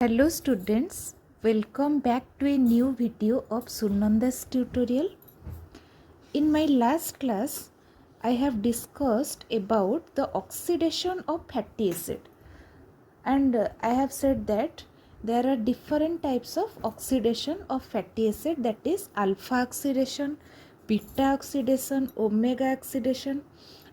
Hello students, welcome back to a new video of Sunanda's tutorial. In my last class, I have discussed about the oxidation of fatty acid and I have said that there are different types of oxidation of fatty acid, that is alpha oxidation, beta oxidation, omega oxidation,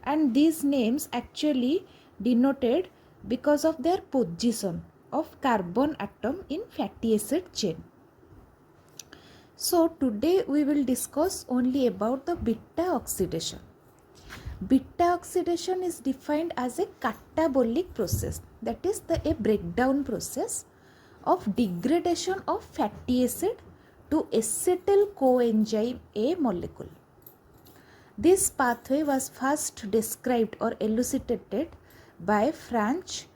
and these names actually denoted because of their position of carbon atom in fatty acid chain. So today we will discuss only about the beta oxidation. Beta oxidation is defined as a catabolic process, that is a breakdown process of degradation of fatty acid to acetyl coenzyme A molecule. This pathway was first described or elucidated by Franz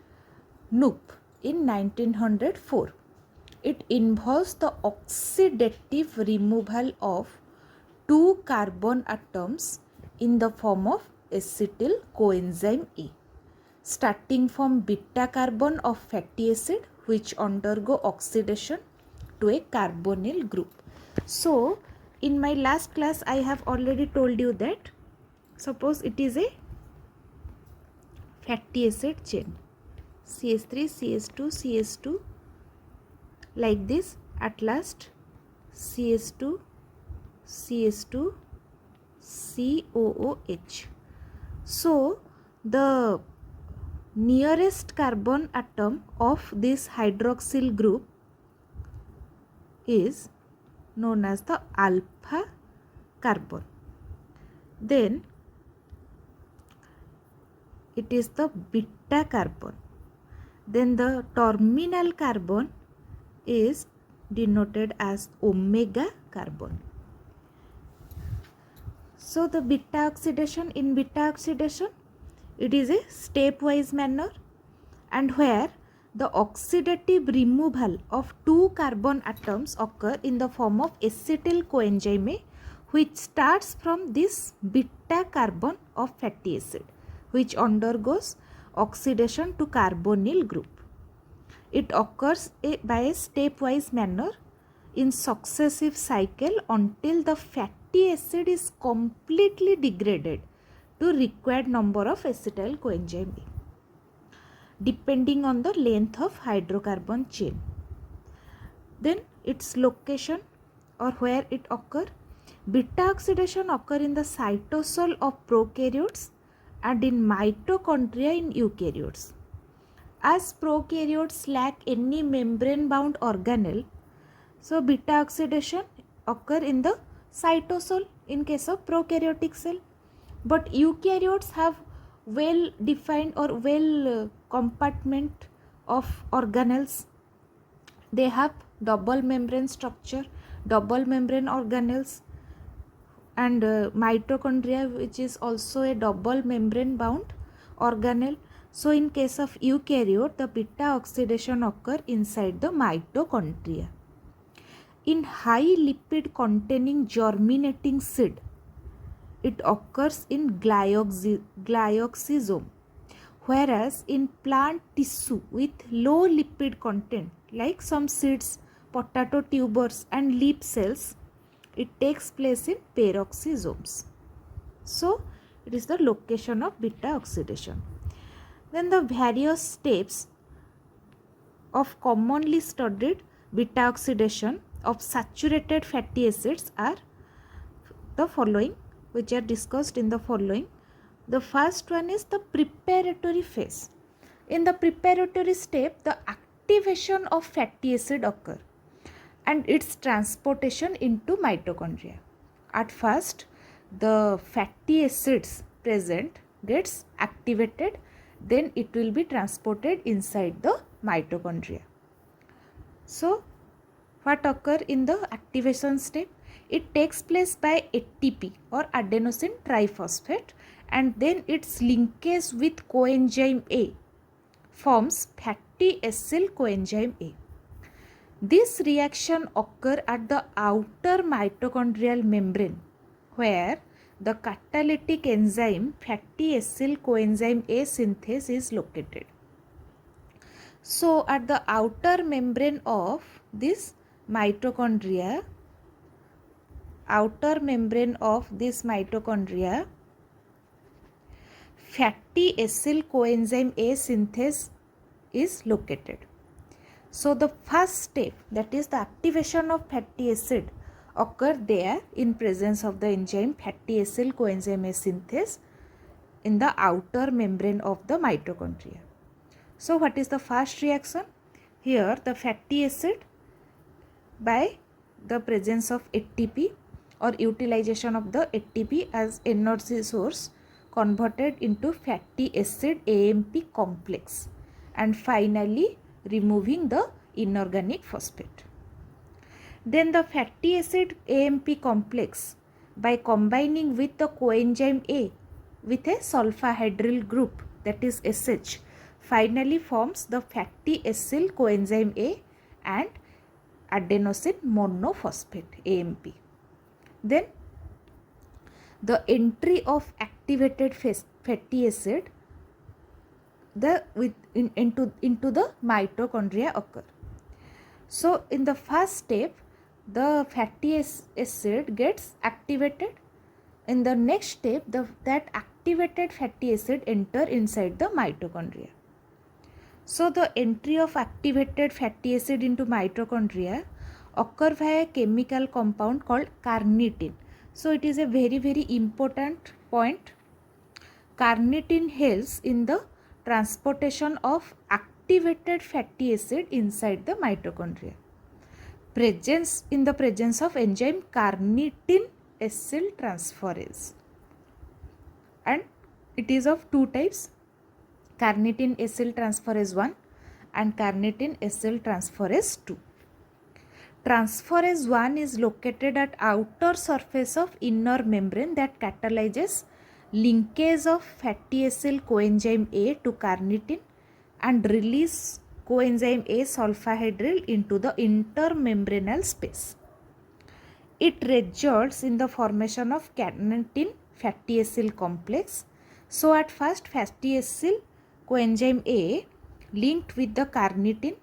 Knupp in 1904. It involves the oxidative removal of two carbon atoms in the form of acetyl coenzyme A, starting from beta carbon of fatty acid which undergo oxidation to a carbonyl group. So, in my last class I have already told you that suppose it is a fatty acid chain, CH3, CH2, CH2, like this, at last CH2, CH2, COOH. So the nearest carbon atom of this hydroxyl group is known as the alpha carbon. Then it is the beta carbon. Then the terminal carbon is denoted as omega carbon. So the beta oxidation, in beta oxidation it is a stepwise manner, and where the oxidative removal of two carbon atoms occur in the form of acetyl coenzyme A, which starts from this beta carbon of fatty acid which undergoes oxidation to carbonyl group. It occurs by a stepwise manner in successive cycle until the fatty acid is completely degraded to required number of acetyl coenzyme A, depending on the length of hydrocarbon chain. Then its location or where it occur. Beta oxidation occur in the cytosol of prokaryotes and in mitochondria in eukaryotes. As prokaryotes lack any membrane bound organelle, so beta oxidation occur in the cytosol in case of prokaryotic cell. But eukaryotes have well defined or well compartment of organelles. They have double membrane structure, double membrane organelles, and mitochondria, which is also a double membrane bound organelle. So in case of eukaryote, the beta oxidation occur inside the mitochondria. In high lipid containing germinating seed, it occurs in glyoxysome, whereas in plant tissue with low lipid content like some seeds, potato tubers and leaf cells, it takes place in peroxisomes. So it is the location of beta oxidation. Then the various steps of commonly studied beta oxidation of saturated fatty acids are the following, which are discussed in the following. The first one is the preparatory phase. In the preparatory step, the activation of fatty acid occur and its transportation into mitochondria. At first, the fatty acids present gets activated, then it will be transported inside the mitochondria. So what occur in the activation step? It takes place by ATP or adenosine triphosphate, and then its linkage with coenzyme A forms fatty acyl coenzyme A. This reaction occur at the outer mitochondrial membrane where the catalytic enzyme fatty acyl coenzyme A synthase is located. So at the outer membrane of this mitochondria, fatty acyl coenzyme A synthase is located. So the first step, that is the activation of fatty acid, occur there in presence of the enzyme fatty acyl coenzyme A synthase in the outer membrane of the mitochondria. So what is the first reaction? Here the fatty acid, by the presence of ATP or utilization of the ATP as energy source, converted into fatty acid AMP complex, and finally removing the inorganic phosphate. Then the fatty acid AMP complex, by combining with the coenzyme A with a sulfahydryl group, that is SH, finally forms the fatty acyl coenzyme A and adenosine monophosphate AMP. Then the entry of activated fatty acid into the mitochondria occur. So in the first step, the fatty acid gets activated. In the next step, that activated fatty acid enter inside the mitochondria. So the entry of activated fatty acid into mitochondria occur via a chemical compound called carnitine. So it is a very important point. Carnitine helps in the transportation of activated fatty acid inside the mitochondria. In the presence of enzyme carnitine acyl transferase, and it is of two types, carnitine acyl transferase 1 and carnitine acyl transferase 2. Transferase 1 is located at outer surface of inner membrane that catalyzes linkage of fatty acyl coenzyme A to carnitine and release coenzyme A sulfahydryl into the intermembranous space. It results in the formation of carnitine fatty acyl complex. So at first, fatty acyl coenzyme A linked with the carnitine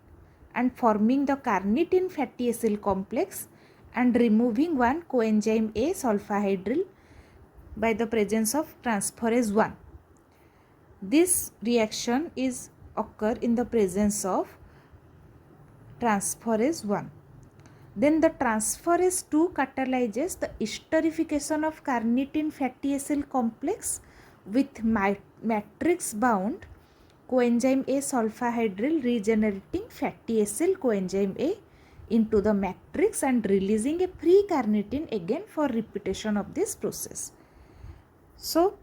and forming the carnitine fatty acyl complex and removing one coenzyme A sulfahydryl by the presence of transferase 1. This reaction is occur in the presence of transferase 1. Then the transferase 2 catalyzes the esterification of carnitine fatty acyl complex with matrix bound coenzyme A sulfahydryl regenerating fatty acyl coenzyme A into the matrix and releasing a free carnitine again for repetition of this process. So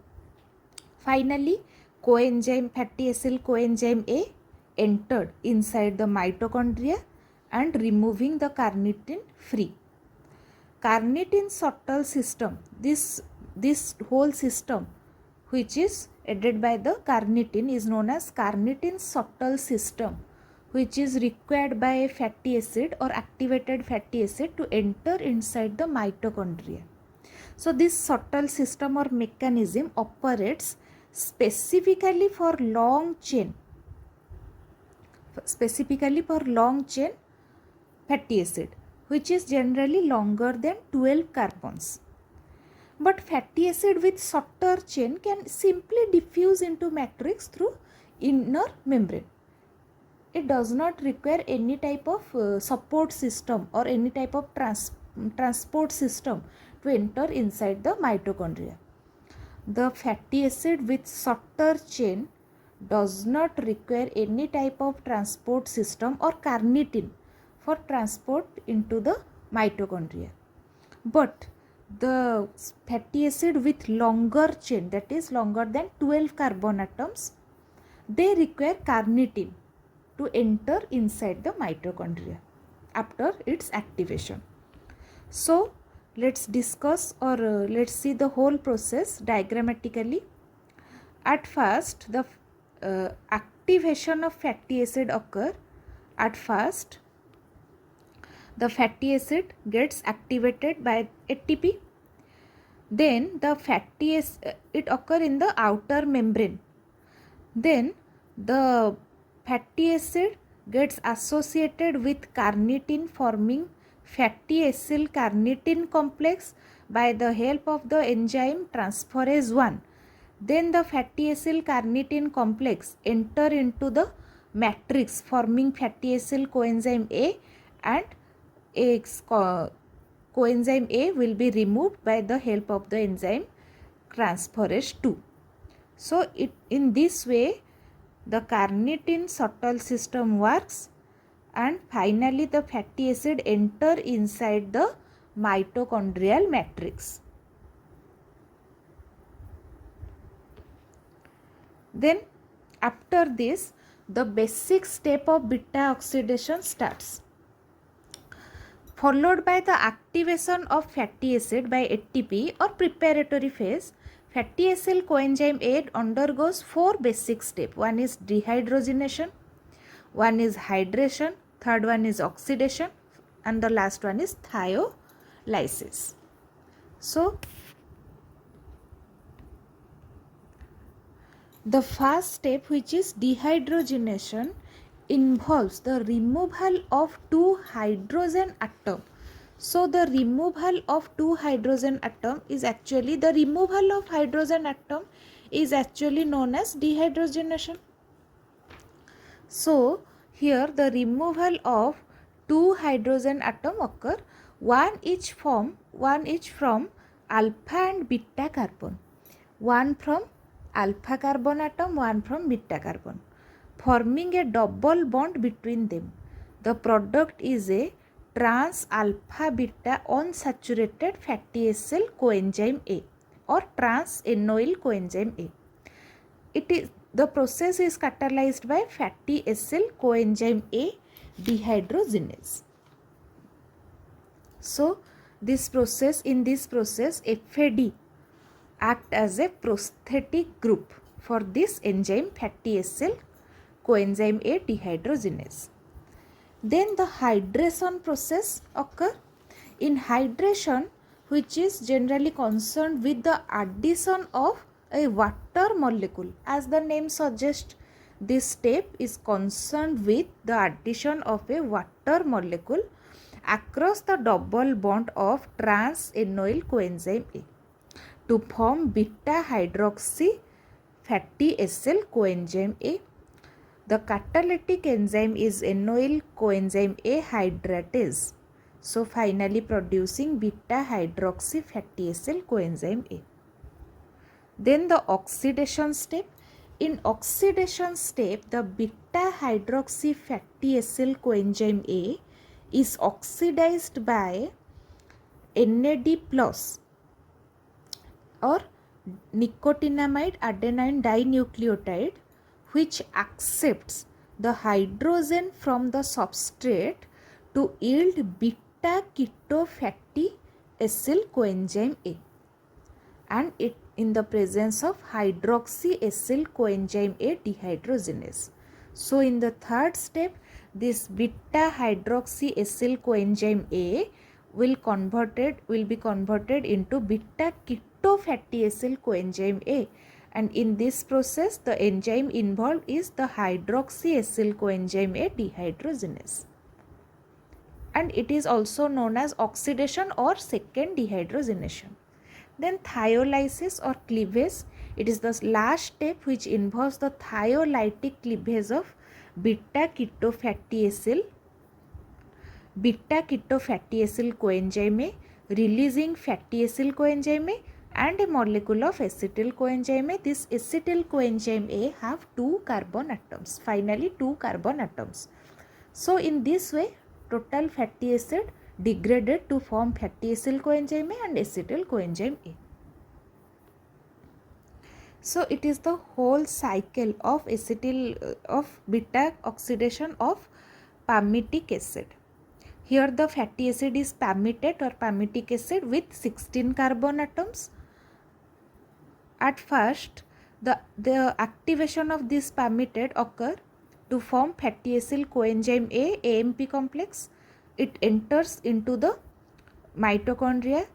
finally fatty acyl coenzyme A entered inside the mitochondria and removing the carnitine free. Carnitine subtle system, this whole system which is aided by the carnitine is known as carnitine subtle system, which is required by a fatty acid or activated fatty acid to enter inside the mitochondria. So this subtle system or mechanism operates specifically for long chain fatty acid, which is generally longer than 12 carbons. But fatty acid with shorter chain can simply diffuse into matrix through inner membrane. It does not require any type of support system or any type of transport system to enter inside the mitochondria. The fatty acid with shorter chain does not require any type of transport system or carnitine for transport into the mitochondria. But the fatty acid with longer chain, that is longer than 12 carbon atoms, they require carnitine to enter inside the mitochondria after its activation. So let's discuss or let's see the whole process diagrammatically. At first, the activation of fatty acid occur. At first, the fatty acid gets activated by ATP. Then the fatty acid, it occur in the outer membrane. Then the fatty acid gets associated with carnitine forming fatty acyl carnitine complex by the help of the enzyme transferase 1. Then the fatty acyl carnitine complex enter into the matrix forming fatty acyl coenzyme A, and coenzyme A will be removed by the help of the enzyme transferase 2. So in this way the carnitine shuttle system works, and finally the fatty acid enter inside the mitochondrial matrix. Then after this the basic step of beta oxidation starts, followed by the activation of fatty acid by ATP or preparatory phase. Fatty acyl coenzyme A undergoes 4 basic steps. One is dehydrogenation, one is hydration, third one is oxidation, and the last one is thiolysis. So the first step, which is dehydrogenation, involves the removal of 2 hydrogen atom. So the removal of 2 hydrogen atom is actually, the removal of hydrogen atom is actually known as dehydrogenation. So here the removal of 2 hydrogen atom occur, one each from alpha and beta carbon, one from alpha carbon atom, one from beta carbon, forming a double bond between them. The product is a trans alpha beta unsaturated fatty acyl coenzyme A or trans ennoyl coenzyme A. The process is catalyzed by fatty acyl coenzyme A dehydrogenase. So in this process FAD act as a prosthetic group for this enzyme fatty acyl coenzyme A dehydrogenase. Then the hydration process occur. In hydration, which is generally concerned with the addition of a water molecule, as the name suggests, this step is concerned with the addition of a water molecule across the double bond of trans ennoyl coenzyme A to form beta hydroxy fatty acyl coenzyme A. The catalytic enzyme is ennoyl coenzyme A hydratase, so finally producing beta hydroxy fatty acyl coenzyme A. Then the oxidation step. In oxidation step, the beta hydroxy fatty acyl coenzyme A is oxidized by NAD plus or nicotinamide adenine dinucleotide, which accepts the hydrogen from the substrate to yield beta keto fatty acyl coenzyme A, and it in the presence of hydroxy acyl coenzyme A dehydrogenase. So in the third step, this beta hydroxy acyl coenzyme A will be converted into beta keto fatty acyl coenzyme A, and in this process the enzyme involved is the hydroxy acyl coenzyme A dehydrogenase, and it is also known as oxidation or second dehydrogenation. Then thiolysis or cleavage, it is the last step which involves the thiolytic cleavage of beta keto fatty acyl coenzyme A, releasing fatty acyl coenzyme A and a molecule of acetyl coenzyme A. This acetyl coenzyme A have 2 carbon atoms, finally 2 carbon atoms. So in this way total fatty acid degraded to form fatty acyl coenzyme A and acetyl coenzyme A. So it is the whole cycle of beta oxidation of palmitic acid. Here the fatty acid is palmitate or palmitic acid with 16 carbon atoms. At first the activation of this palmitate occur to form fatty acyl coenzyme A AMP complex. It enters into the mitochondria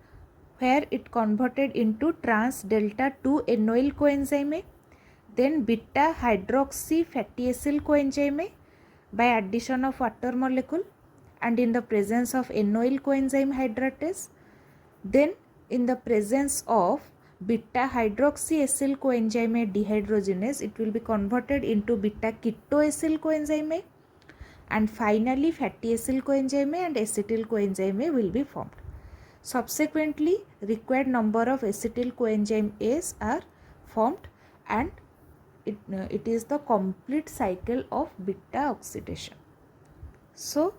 where it converted into trans delta 2 ennoyl coenzyme A, then beta hydroxy fatty acyl coenzyme A, by addition of water molecule and in the presence of N-oil coenzyme hydratase. Then in the presence of beta hydroxyacyl coenzyme A dehydrogenase, it will be converted into beta ketoacyl coenzyme A, and finally fatty acyl coenzyme A and acetyl coenzyme A will be formed. Subsequently, required number of acetyl coenzyme A's are formed, and it is the complete cycle of beta oxidation. So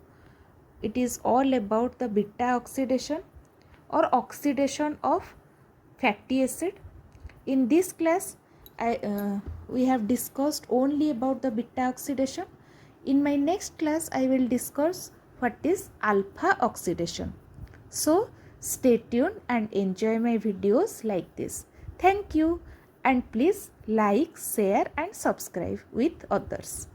it is all about the beta oxidation or oxidation of fatty acid. In this class, we have discussed only about the beta oxidation. In my next class, I will discuss what is alpha oxidation. So stay tuned and enjoy my videos like this. Thank you, and please like, share and subscribe with others.